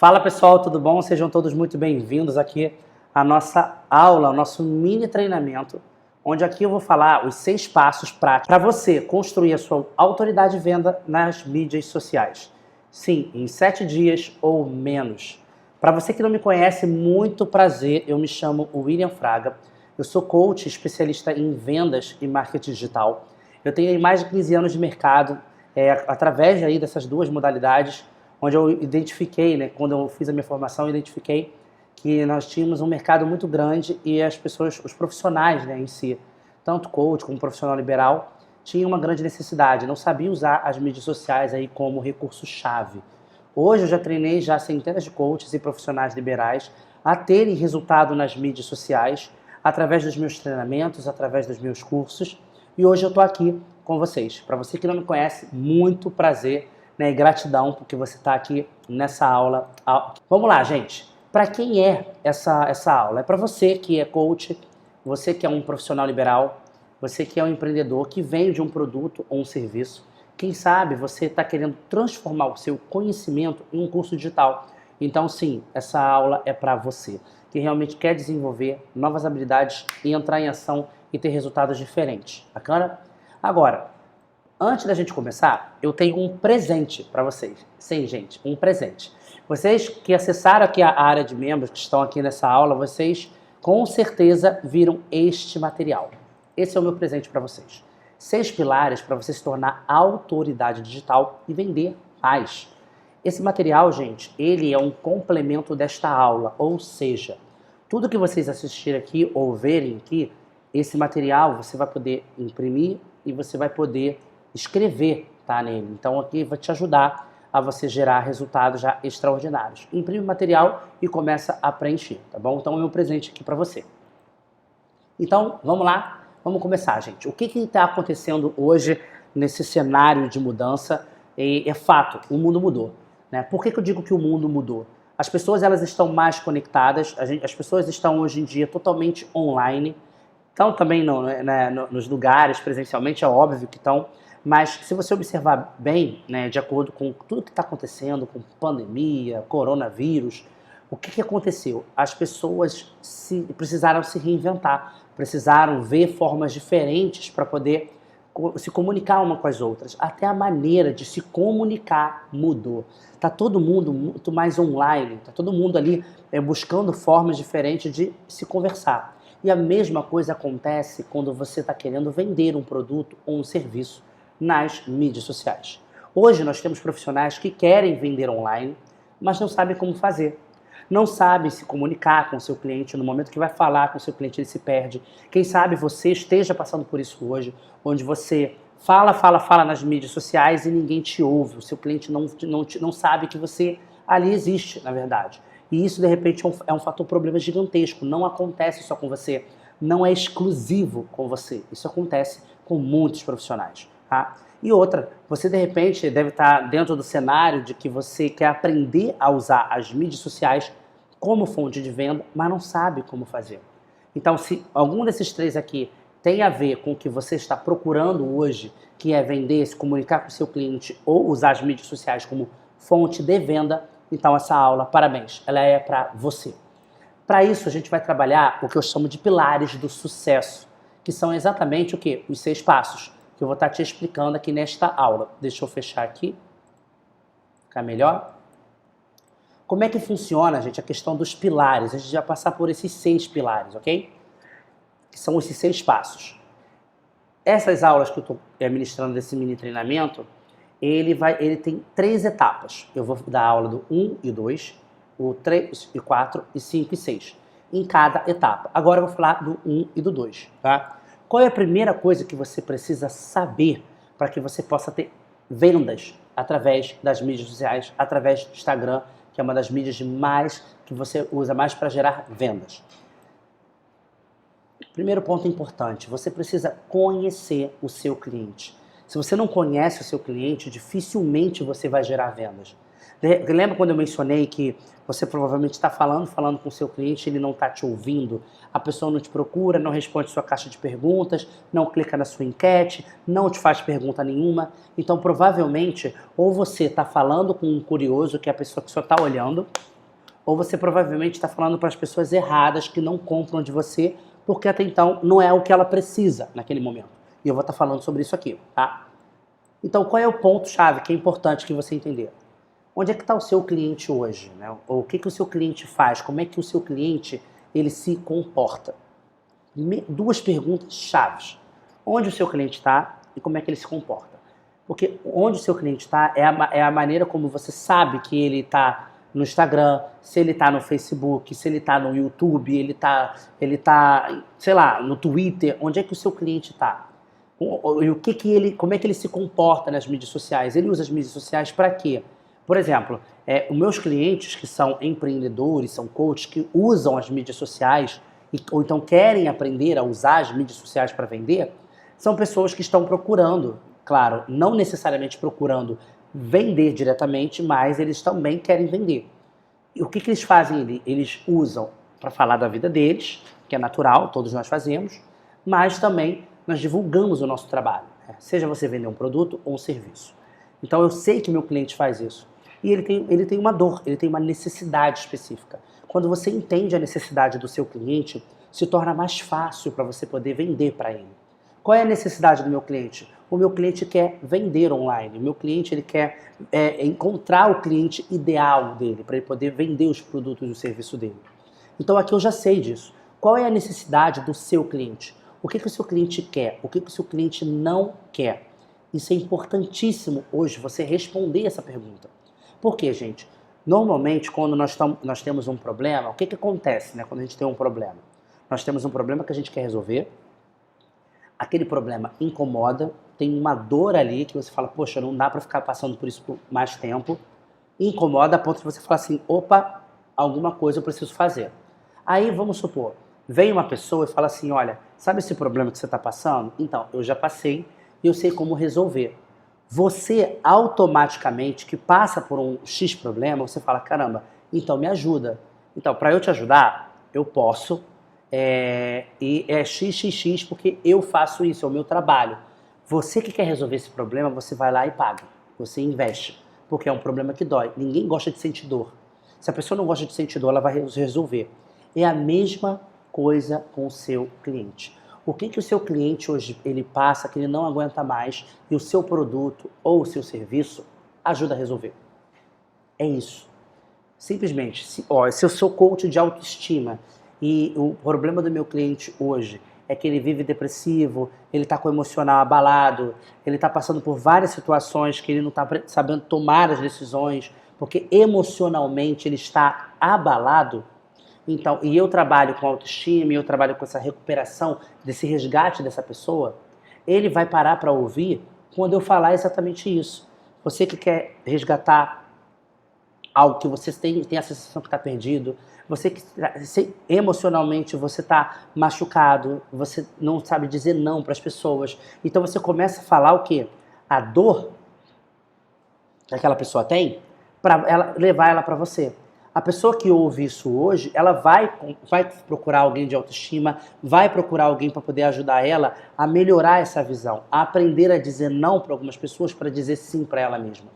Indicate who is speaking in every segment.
Speaker 1: Fala pessoal, tudo bom? Sejam todos muito bem-vindos aqui à nossa aula, ao nosso mini treinamento, onde aqui eu vou falar os 6 passos práticos para você construir a sua autoridade de venda nas mídias sociais. Sim, em 7 dias ou menos. Para você que não me conhece, muito prazer, eu me chamo William Fraga, eu sou coach especialista em vendas e marketing digital. Eu tenho mais de 15 anos de mercado, através aí dessas duas modalidades, onde eu identifiquei, né, quando eu fiz a minha formação, eu identifiquei que nós tínhamos um mercado muito grande e as pessoas, os profissionais, né, em si, tanto coach como profissional liberal, tinham uma grande necessidade, não sabiam usar as mídias sociais aí como recurso-chave. Hoje eu já treinei centenas de coaches e profissionais liberais a terem resultado nas mídias sociais, através dos meus treinamentos, através dos meus cursos, e hoje eu estou aqui com vocês. Para você que não me conhece, muito prazer, né, e gratidão porque você está aqui nessa aula. Vamos lá, gente. Para quem é essa aula? É para você que é coach, você que é um profissional liberal, você que é um empreendedor que vende um produto ou um serviço. Quem sabe você está querendo transformar o seu conhecimento em um curso digital. Então, sim, essa aula é para você que realmente quer desenvolver novas habilidades e entrar em ação e ter resultados diferentes. Bacana? Agora, antes da gente começar, eu tenho um presente para vocês. Sim, gente, um presente. Vocês que acessaram aqui a área de membros, que estão aqui nessa aula, vocês com certeza viram este material. Esse é o meu presente para vocês. 6 pilares para você se tornar autoridade digital e vender mais. Esse material, gente, ele é um complemento desta aula, ou seja, tudo que vocês assistirem aqui ou verem aqui, esse material você vai poder imprimir e você vai poder escrever, tá, nele. Então aqui vai te ajudar a você gerar resultados já extraordinários. Imprime o material e começa a preencher, tá bom? Então é o meu presente aqui para você. Então, vamos lá, vamos começar, gente. O que está acontecendo hoje nesse cenário de mudança? É fato, o mundo mudou, né? Por que eu digo que o mundo mudou? As pessoas elas estão mais conectadas, as pessoas estão hoje em dia totalmente online, estão também nos lugares presencialmente, é óbvio que estão, mas se você observar bem, né, de acordo com tudo que está acontecendo, com pandemia, coronavírus, o que aconteceu? As pessoas precisaram se reinventar, precisaram ver formas diferentes para poder se comunicar uma com as outras. Até a maneira de se comunicar mudou. Está todo mundo muito mais online, está todo mundo ali buscando formas diferentes de se conversar. E a mesma coisa acontece quando você está querendo vender um produto ou um serviço nas mídias sociais. Hoje nós temos profissionais que querem vender online, mas não sabem como fazer. Não sabem se comunicar com o seu cliente. No momento que vai falar com o seu cliente, ele se perde. Quem sabe você esteja passando por isso hoje, onde você fala nas mídias sociais e ninguém te ouve. O seu cliente não sabe que você ali existe, na verdade. E isso, de repente, é um fator problema gigantesco. Não acontece só com você. Não é exclusivo com você. Isso acontece com muitos profissionais. Tá? E outra, você de repente deve estar dentro do cenário de que você quer aprender a usar as mídias sociais como fonte de venda, mas não sabe como fazer. Então, se algum desses 3 aqui tem a ver com o que você está procurando hoje, que é vender, se comunicar com o seu cliente ou usar as mídias sociais como fonte de venda, então essa aula, parabéns, ela é para você. Para isso, a gente vai trabalhar o que eu chamo de pilares do sucesso, que são exatamente o quê? Os 6 passos que eu vou estar te explicando aqui nesta aula. Deixa eu fechar aqui, ficar melhor. Como é que funciona, gente, a questão dos pilares? A gente vai passar por esses 6 pilares, ok? Que são esses 6 passos. Essas aulas que eu estou ministrando desse mini treinamento, ele tem 3 etapas. Eu vou dar a aula do 1 e 2, o 3 e 4 e 5 e 6, em cada etapa. Agora eu vou falar do 1 e do 2, tá? Qual é a primeira coisa que você precisa saber para que você possa ter vendas através das mídias sociais, através do Instagram, que é uma das mídias que você usa mais para gerar vendas? Primeiro ponto importante, você precisa conhecer o seu cliente. Se você não conhece o seu cliente, dificilmente você vai gerar vendas. Lembra quando eu mencionei que você provavelmente está falando com o seu cliente, ele não está te ouvindo, a pessoa não te procura, não responde sua caixa de perguntas, não clica na sua enquete, não te faz pergunta nenhuma. Então, provavelmente, ou você está falando com um curioso, que é a pessoa que só está olhando, ou você provavelmente está falando para as pessoas erradas que não compram de você, porque até então não é o que ela precisa naquele momento. E eu vou estar falando sobre isso aqui, tá? Então, qual é o ponto-chave que é importante que você entender? Onde é que está o seu cliente hoje, né? Ou o que o seu cliente faz? Como é que o seu cliente ele se comporta? Duas perguntas chaves. Onde o seu cliente está e como é que ele se comporta? Porque onde o seu cliente está é a maneira como você sabe que ele está no Instagram, se ele está no Facebook, se ele está no YouTube, ele tá, sei lá, no Twitter. Onde é que o seu cliente está? E como é que ele se comporta nas mídias sociais? Ele usa as mídias sociais para quê? Por exemplo, os meus clientes que são empreendedores, são coaches, que usam as mídias sociais ou então querem aprender a usar as mídias sociais para vender, são pessoas que estão procurando, claro, não necessariamente procurando vender diretamente, mas eles também querem vender. E o que eles fazem? Eles usam para falar da vida deles, que é natural, todos nós fazemos, mas também nós divulgamos o nosso trabalho, né? Seja você vender um produto ou um serviço. Então eu sei que meu cliente faz isso. E ele tem uma dor, ele tem uma necessidade específica. Quando você entende a necessidade do seu cliente, se torna mais fácil para você poder vender para ele. Qual é a necessidade do meu cliente? O meu cliente quer vender online. O meu cliente ele quer encontrar o cliente ideal dele, para ele poder vender os produtos e o serviço dele. Então aqui eu já sei disso. Qual é a necessidade do seu cliente? O que o seu cliente quer? O que o seu cliente não quer? Isso é importantíssimo hoje, você responder essa pergunta. Por quê, gente? Normalmente, quando nós temos um problema, o que acontece, né, quando a gente tem um problema? Nós temos um problema que a gente quer resolver, aquele problema incomoda, tem uma dor ali que você fala, poxa, não dá para ficar passando por isso por mais tempo, incomoda a ponto de você falar assim, opa, alguma coisa eu preciso fazer. Aí, vamos supor, vem uma pessoa e fala assim, olha, sabe esse problema que você está passando? Então, eu já passei e eu sei como resolver. Você automaticamente, que passa por um X problema, você fala, caramba, então me ajuda. Então, para eu te ajudar, eu posso, e é XXX porque eu faço isso, é o meu trabalho. Você que quer resolver esse problema, você vai lá e paga. Você investe, porque é um problema que dói. Ninguém gosta de sentir dor. Se a pessoa não gosta de sentir dor, ela vai resolver. É a mesma coisa com o seu cliente. O que o seu cliente hoje ele passa que ele não aguenta mais e o seu produto ou o seu serviço ajuda a resolver? É isso. Simplesmente, se eu sou coach de autoestima e o problema do meu cliente hoje é que ele vive depressivo, ele está com o emocional abalado, ele está passando por várias situações que ele não está sabendo tomar as decisões, porque emocionalmente ele está abalado. Então, e eu trabalho com autoestima, e eu trabalho com essa recuperação, desse resgate dessa pessoa, ele vai parar para ouvir quando eu falar exatamente isso. Você que quer resgatar algo que você tem a sensação que está perdido, você que emocionalmente você está machucado, você não sabe dizer não para as pessoas, então você começa a falar o quê? A dor que aquela pessoa tem, para levar ela para você. A pessoa que ouve isso hoje, ela vai procurar alguém de autoestima, vai procurar alguém para poder ajudar ela a melhorar essa visão, a aprender a dizer não para algumas pessoas para dizer sim para ela mesma.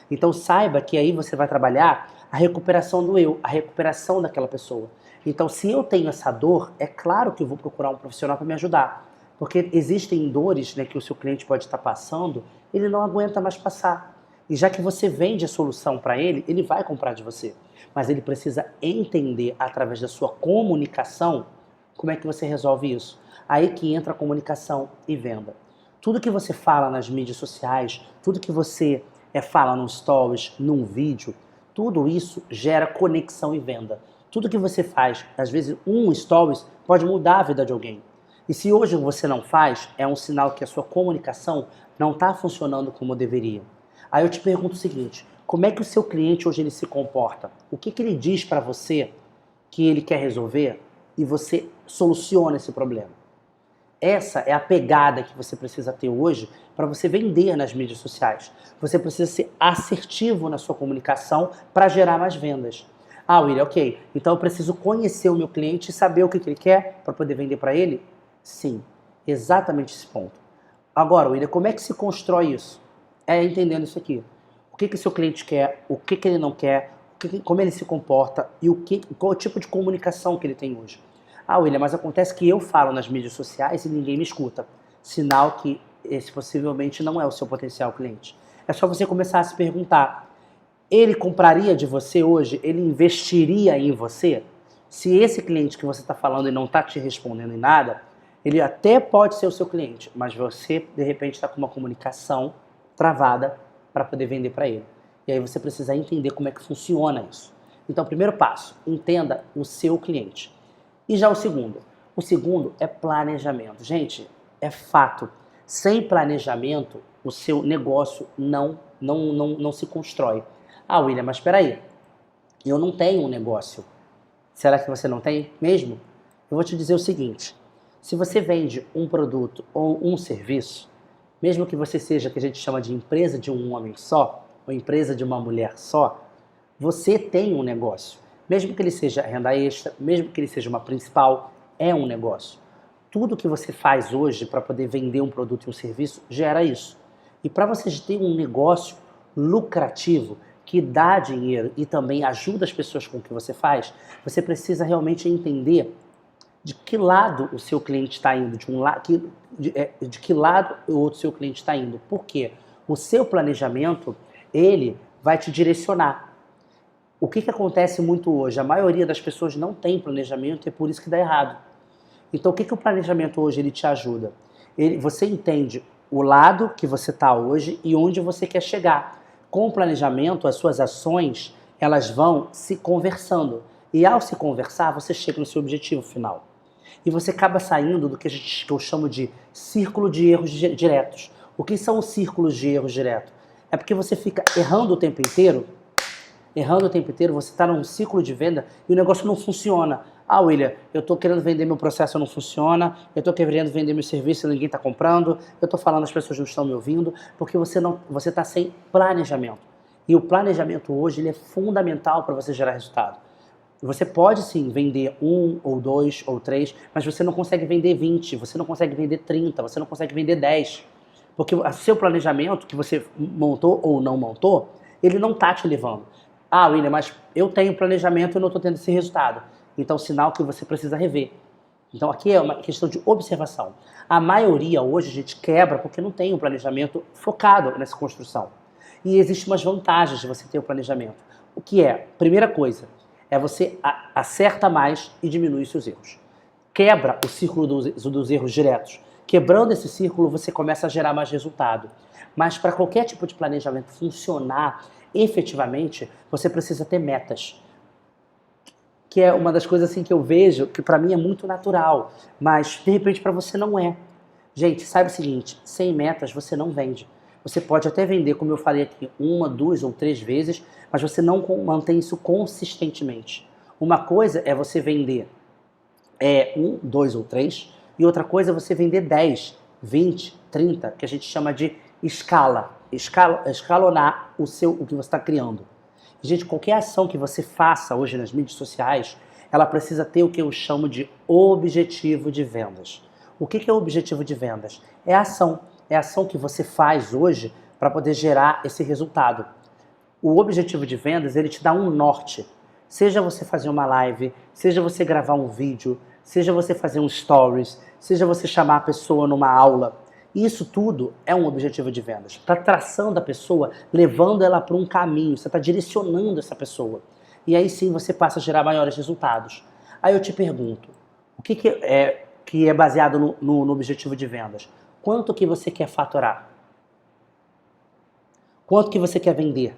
Speaker 1: Então saiba que aí você vai trabalhar a recuperação do eu, a recuperação daquela pessoa. Então se eu tenho essa dor, é claro que eu vou procurar um profissional para me ajudar. Porque existem dores, né, que o seu cliente pode estar passando, ele não aguenta mais passar. E já que você vende a solução para ele, ele vai comprar de você. Mas ele precisa entender, através da sua comunicação, como é que você resolve isso. Aí que entra a comunicação e venda. Tudo que você fala nas mídias sociais, tudo que você fala nos stories, num vídeo, tudo isso gera conexão e venda. Tudo que você faz, às vezes um stories pode mudar a vida de alguém. E se hoje você não faz, é um sinal que a sua comunicação não está funcionando como deveria. Aí eu te pergunto o seguinte, como é que o seu cliente hoje ele se comporta? O que ele diz para você que ele quer resolver e você soluciona esse problema? Essa é a pegada que você precisa ter hoje para você vender nas mídias sociais. Você precisa ser assertivo na sua comunicação para gerar mais vendas. Ah, William, ok. Então eu preciso conhecer o meu cliente e saber o que ele quer para poder vender para ele? Sim, exatamente esse ponto. Agora, William, como é que se constrói isso? É entendendo isso aqui. O que o seu cliente quer, o que ele não quer, como ele se comporta e qual o tipo de comunicação que ele tem hoje. Ah, William, mas acontece que eu falo nas mídias sociais e ninguém me escuta. Sinal que esse possivelmente não é o seu potencial cliente. É só você começar a se perguntar, ele compraria de você hoje? Ele investiria em você? Se esse cliente que você está falando e não está te respondendo em nada, ele até pode ser o seu cliente, mas você, de repente, está com uma comunicação travada para poder vender para ele. E aí você precisa entender como é que funciona isso. Então, primeiro passo, entenda o seu cliente. E já o segundo é planejamento. Gente, é fato, sem planejamento, o seu negócio não se constrói. Ah, William, mas espera aí, eu não tenho um negócio. Será que você não tem mesmo? Eu vou te dizer o seguinte, se você vende um produto ou um serviço, mesmo que você seja, que a gente chama de empresa de um homem só, ou empresa de uma mulher só, você tem um negócio. Mesmo que ele seja renda extra, mesmo que ele seja uma principal, é um negócio. Tudo que você faz hoje para poder vender um produto e um serviço gera isso. E para você ter um negócio lucrativo, que dá dinheiro e também ajuda as pessoas com o que você faz, você precisa realmente entender de que lado o seu cliente está indo, de que lado o outro seu cliente está indo. Por quê? O seu planejamento, ele vai te direcionar. O que acontece muito hoje? A maioria das pessoas não tem planejamento e é por isso que dá errado. Então, o que o planejamento hoje ele te ajuda? Você entende o lado que você está hoje e onde você quer chegar. Com o planejamento, as suas ações, elas vão se conversando. E ao se conversar, você chega no seu objetivo final. E você acaba saindo do que eu chamo de círculo de erros diretos. O que são os círculos de erros diretos? É porque você fica errando o tempo inteiro, você está num ciclo de venda e o negócio não funciona. Ah, William, eu estou querendo vender meu processo, não funciona, eu estou querendo vender meu serviço e ninguém está comprando, eu estou falando, as pessoas não estão me ouvindo, porque você está sem planejamento. E o planejamento hoje ele é fundamental para você gerar resultado. Você pode sim vender 1 ou 2 ou 3, mas você não consegue vender 20, você não consegue vender 30, você não consegue vender 10. Porque o seu planejamento que você montou ou não montou, ele não está te levando. Ah, William, mas eu tenho planejamento e não estou tendo esse resultado. Então, sinal que você precisa rever. Então, aqui é uma questão de observação. A maioria hoje a gente quebra porque não tem um planejamento focado nessa construção. E existem umas vantagens de você ter o planejamento. O que é? Primeira coisa, é você acerta mais e diminui seus erros. Quebra o círculo dos erros diretos. Quebrando esse círculo, você começa a gerar mais resultado. Mas para qualquer tipo de planejamento funcionar efetivamente, você precisa ter metas. Que é uma das coisas assim que eu vejo, que para mim é muito natural, mas de repente para você não é. Gente, saiba o seguinte, sem metas você não vende. Você pode até vender, como eu falei aqui, 1, 2 ou 3 vezes, mas você não mantém isso consistentemente. Uma coisa é você vender 1, 2 ou 3, e outra coisa é você vender 10, 20, 30, que a gente chama de escalonar o que você está criando. Gente, qualquer ação que você faça hoje nas mídias sociais, ela precisa ter o que eu chamo de objetivo de vendas. O que é o objetivo de vendas? É a ação. É a ação que você faz hoje para poder gerar esse resultado. O objetivo de vendas, ele te dá um norte. Seja você fazer uma live, seja você gravar um vídeo, seja você fazer um stories, seja você chamar a pessoa numa aula. Isso tudo é um objetivo de vendas. Está traçando a pessoa, levando ela para um caminho, você está direcionando essa pessoa. E aí sim você passa a gerar maiores resultados. Aí eu te pergunto, o que é baseado no objetivo de vendas? Quanto que você quer faturar? Quanto que você quer vender?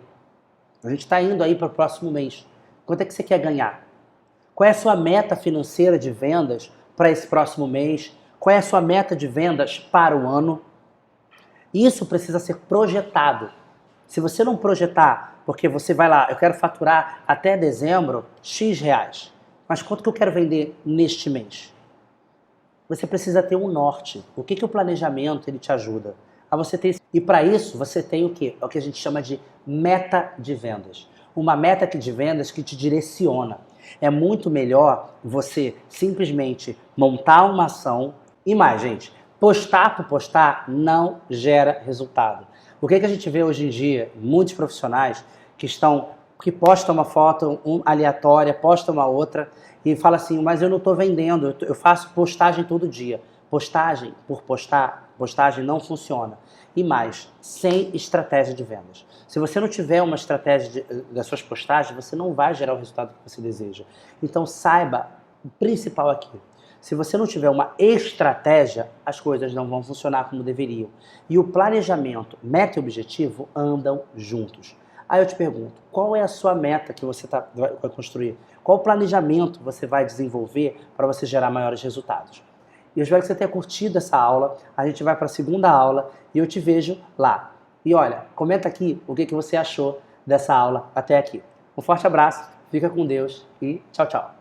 Speaker 1: A gente está indo aí para o próximo mês. Quanto é que você quer ganhar? Qual é a sua meta financeira de vendas para esse próximo mês? Qual é a sua meta de vendas para o ano? Isso precisa ser projetado. Se você não projetar, porque você vai lá, eu quero faturar até dezembro X reais, mas quanto que eu quero vender neste mês? Você precisa ter um norte. O que o planejamento ele te ajuda? A você ter. E para isso você tem o quê? É o que a gente chama de meta de vendas. Uma meta de vendas que te direciona. É muito melhor você simplesmente montar uma ação. E mais, gente, postar por postar não gera resultado. O que a gente vê hoje em dia, muitos profissionais que estão que posta uma foto aleatória, posta uma outra e fala assim, mas eu não estou vendendo, eu faço postagem todo dia. Postagem por postar, postagem não funciona. E mais, sem estratégia de vendas. Se você não tiver uma estratégia das suas postagens, você não vai gerar o resultado que você deseja. Então saiba o principal aqui. Se você não tiver uma estratégia, as coisas não vão funcionar como deveriam. E o planejamento, meta e objetivo andam juntos. Aí eu te pergunto, qual é a sua meta que você vai construir? Qual planejamento você vai desenvolver para você gerar maiores resultados? E eu espero que você tenha curtido essa aula. A gente vai para a segunda aula e eu te vejo lá. E olha, comenta aqui o que você achou dessa aula até aqui. Um forte abraço, fica com Deus e tchau, tchau.